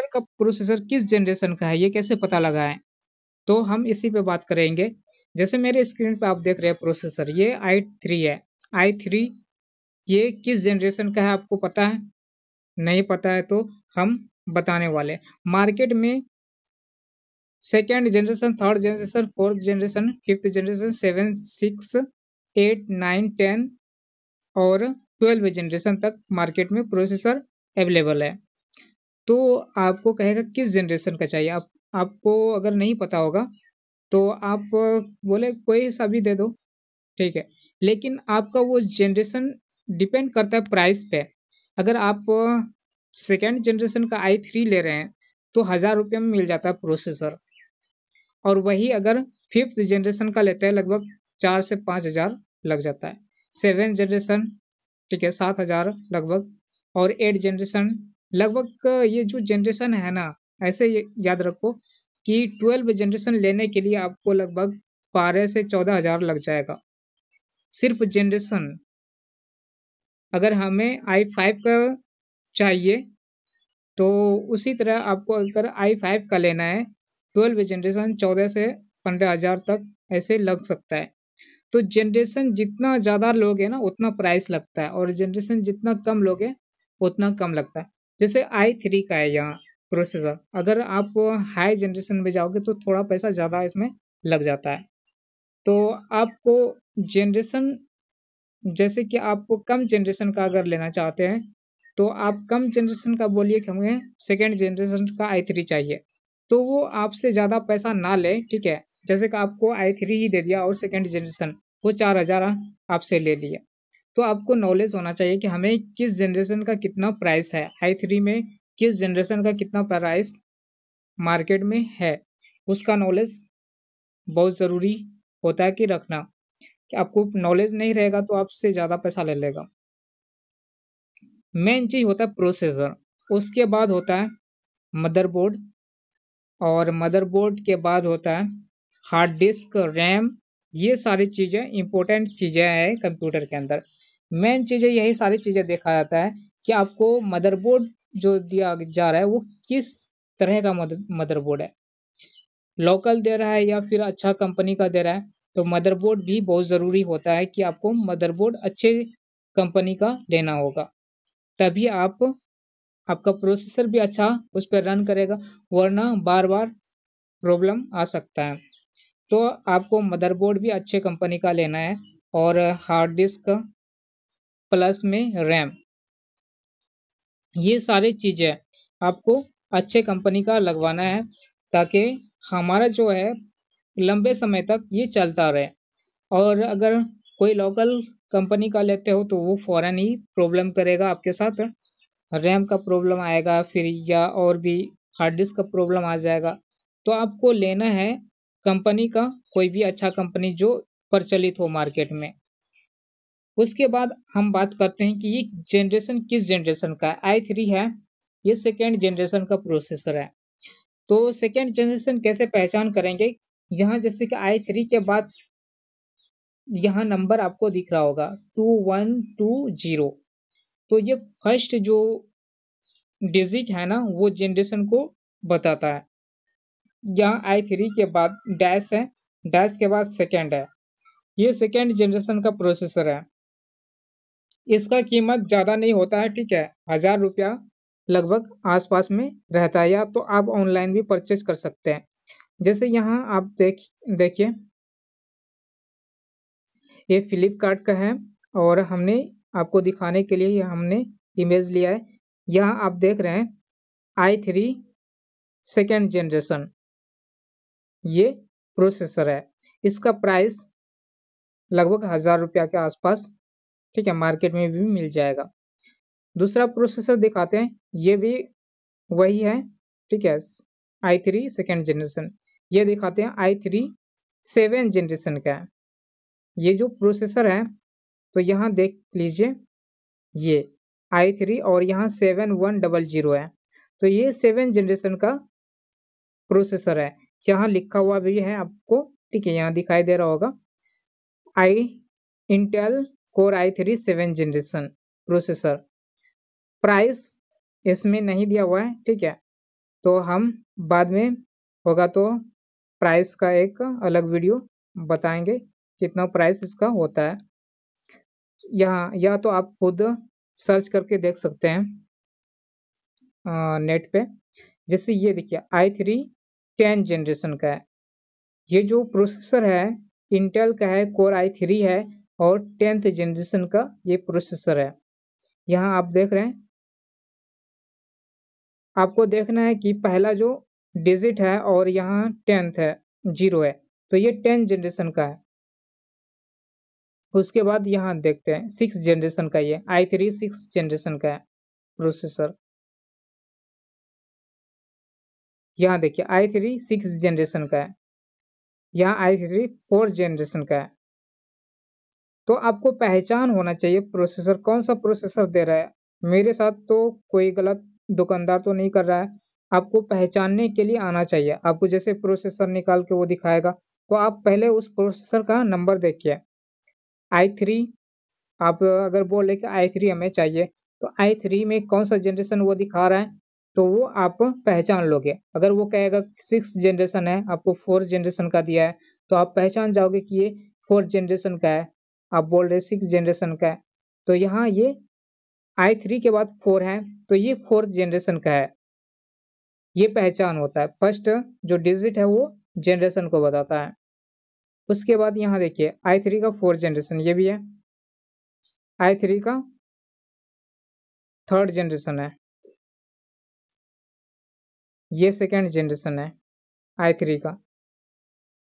Computer का processor किस generation का है ये कैसे पता लगाएं, तो हम इसी पे बात करेंगे। जैसे मेरे स्क्रीन पे आप देख रहे हैं प्रोसेसर, ये i3 है। i3 ये किस जनरेशन का है आपको पता है? नहीं पता है तो हम बताने वाले। मार्केट में second generation, third generation, fourth generation, fifth generation, 7, 6, 8, 9, 10 और 12 जनरेशन तक मार्केट में प्रोसेसर अवेलेबल है। तो आपको कहेगा किस जनरेशन का चाहिए। आपको अगर नहीं पता होगा तो आप बोले कोई सा भी दे दो, ठीक है। लेकिन आपका वो जनरेशन डिपेंड करता है प्राइस पे। अगर आप सेकेंड जनरेशन का i3 ले रहे हैं तो 1000 रुपये में मिल जाता है प्रोसेसर, और वही अगर फिफ्थ जनरेशन का लेते हैं लगभग 4 से 5 हजार लग जाता है। सेवन जनरेशन, ठीक है, 7 हजार लगभग, और 8 जनरेशन लगभग। ये जो जनरेशन है ना, ऐसे याद रखो कि 12 जनरेशन लेने के लिए आपको लगभग 12 से 14 हजार लग जाएगा सिर्फ जनरेशन। अगर हमें i5 का चाहिए तो उसी तरह आपको अगर i5 का लेना है 12 जनरेशन 14 से 15 हजार तक ऐसे लग सकता है। तो जनरेशन जितना ज़्यादा लोगे ना उतना प्राइस लगता है, और जनरेशन जितना कम लोगे उतना कम लगता है। जैसे i3 का है यहाँ प्रोसेसर, अगर आप हाई जनरेशन में जाओगे तो थोड़ा पैसा ज़्यादा इसमें लग जाता है। तो आपको जनरेशन, जैसे कि आपको कम जनरेशन का अगर लेना चाहते हैं तो आप कम जनरेशन का बोलिए कि हमें सेकेंड जनरेशन का i3 चाहिए, तो वो आपसे ज़्यादा पैसा ना ले, ठीक है। जैसे कि आपको i3 ही दे दिया और सेकेंड जनरेशन वो 4000 आपसे ले लिया। तो आपको नॉलेज होना चाहिए कि हमें किस जनरेशन का कितना प्राइस है, i3 में किस जनरेशन का कितना प्राइस मार्केट में है, उसका नॉलेज बहुत ज़रूरी होता है कि रखना। कि आपको नॉलेज नहीं रहेगा तो आपसे ज़्यादा पैसा ले लेगा। मेन चीज होता है प्रोसेसर, उसके बाद होता है मदरबोर्ड, और मदरबोर्ड के बाद होता है हार्ड डिस्क, रैम। ये सारी चीज़ें इंपॉर्टेंट चीज़ें हैं कंप्यूटर के अंदर। मेन चीज़ें यही सारी चीज़ें देखा जाता है कि आपको मदरबोर्ड जो दिया जा रहा है वो किस तरह का मदरबोर्ड है, लोकल दे रहा है या फिर अच्छा कंपनी का दे रहा है। तो मदरबोर्ड भी बहुत ज़रूरी होता है कि आपको मदरबोर्ड अच्छे कंपनी का लेना होगा, तभी आपका प्रोसेसर भी अच्छा उस पर रन करेगा, वरना बार बार प्रॉब्लम आ सकता है। तो आपको मदरबोर्ड भी अच्छे कंपनी का लेना है, और हार्ड डिस्क प्लस में रैम, ये सारी चीज़ें आपको अच्छे कंपनी का लगवाना है, ताकि हमारा जो है लंबे समय तक ये चलता रहे। और अगर कोई लोकल कंपनी का लेते हो तो वो फ़ौरन ही प्रॉब्लम करेगा आपके साथ, रैम का प्रॉब्लम आएगा फिर, या और भी हार्ड डिस्क का प्रॉब्लम आ जाएगा। तो आपको लेना है कंपनी का कोई भी अच्छा कंपनी जो प्रचलित हो मार्केट में। उसके बाद हम बात करते हैं कि ये जनरेशन किस जनरेशन का है। i3 है, ये सेकेंड जनरेशन का प्रोसेसर है। तो सेकेंड जनरेशन कैसे पहचान करेंगे, यहाँ जैसे कि i3 के बाद यहाँ नंबर आपको दिख रहा होगा 2120, तो ये फर्स्ट जो डिजिट है ना वो जनरेशन को बताता है। यहाँ i3 के बाद डैश है, डैश के बाद सेकेंड है, ये सेकेंड जनरेशन का प्रोसेसर है। इसका कीमत ज़्यादा नहीं होता है, ठीक है, 1000 रुपया लगभग आसपास में रहता है, या तो आप ऑनलाइन भी परचेज कर सकते हैं। जैसे यहाँ आप देखिए ये फ्लिपकार्ट का है, और हमने आपको दिखाने के लिए हमने इमेज लिया है। यहाँ आप देख रहे हैं i3 सेकेंड जनरेशन, ये प्रोसेसर है। इसका प्राइस लगभग 1000 रुपया के आसपास, ठीक है, मार्केट में भी मिल जाएगा। दूसरा प्रोसेसर दिखाते हैं, ये भी वही है, ठीक है, i3 सेकेंड जनरेशन। ये दिखाते हैं i3 7 जनरेशन का है। ये जो प्रोसेसर है तो यहाँ देख लीजिए, ये i3 और यहाँ 7100 है, तो ये 7 जनरेशन का प्रोसेसर है। यहाँ लिखा हुआ भी है आपको, ठीक है, यहाँ दिखाई दे रहा होगा I Intel Core i3 7 generation processor. Price इसमें नहीं दिया हुआ है, ठीक है, तो हम बाद में होगा तो प्राइस का एक अलग वीडियो बताएंगे कितना प्राइस इसका होता है। यहाँ या तो आप खुद सर्च करके देख सकते हैं नेट पे। जैसे ये देखिए i3 10 जनरेशन का है। ये जो प्रोसेसर है इंटेल का है, कोर i3 है और 10th जनरेशन का ये प्रोसेसर है। यहाँ आप देख रहे हैं, आपको देखना है कि पहला जो डिजिट है और यहाँ 10th है 0 है, तो ये 10 जनरेशन का है। उसके बाद यहाँ देखते हैं 6 जनरेशन का, ये i3 6 जनरेशन का है प्रोसेसर। यहाँ देखिए i3 6 जनरेशन का है, यहाँ i3 4 जनरेशन का है। तो आपको पहचान होना चाहिए प्रोसेसर कौन सा प्रोसेसर दे रहा है। मेरे साथ तो कोई गलत दुकानदार तो नहीं कर रहा है। आपको पहचानने के लिए आना चाहिए। आपको जैसे प्रोसेसर निकाल के वो दिखाएगा, तो आप पहले उस प्रोसेसर का नंबर देखिए। i3 आप अगर बोले कि i3 हमें चाहिए, तो i3 में कौन सा जनरेशन वो दिखा रहा है, तो वो आप पहचान लोगे। अगर वो कहेगा 6 जनरेशन है, आपको 4 जनरेशन का दिया है, तो आप पहचान जाओगे कि ये 4 जनरेशन का है। आप बोल रहे 6 जनरेशन का है, तो यहाँ ये i3 के बाद 4 है, तो ये 4 जनरेशन का है। ये पहचान होता है। फर्स्ट जो डिजिट है वो जनरेशन को बताता है। उसके बाद यहाँ देखिए i3 का 4 जनरेशन ये भी है, i3 का 3rd जनरेशन है, ये 2nd जनरेशन है i3 का।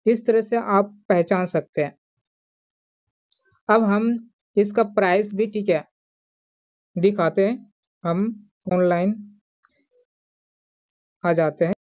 इस तरह से आप पहचान सकते हैं। अब हम इसका प्राइस भी ठीक है दिखाते हैं। हम ऑनलाइन आ जाते हैं।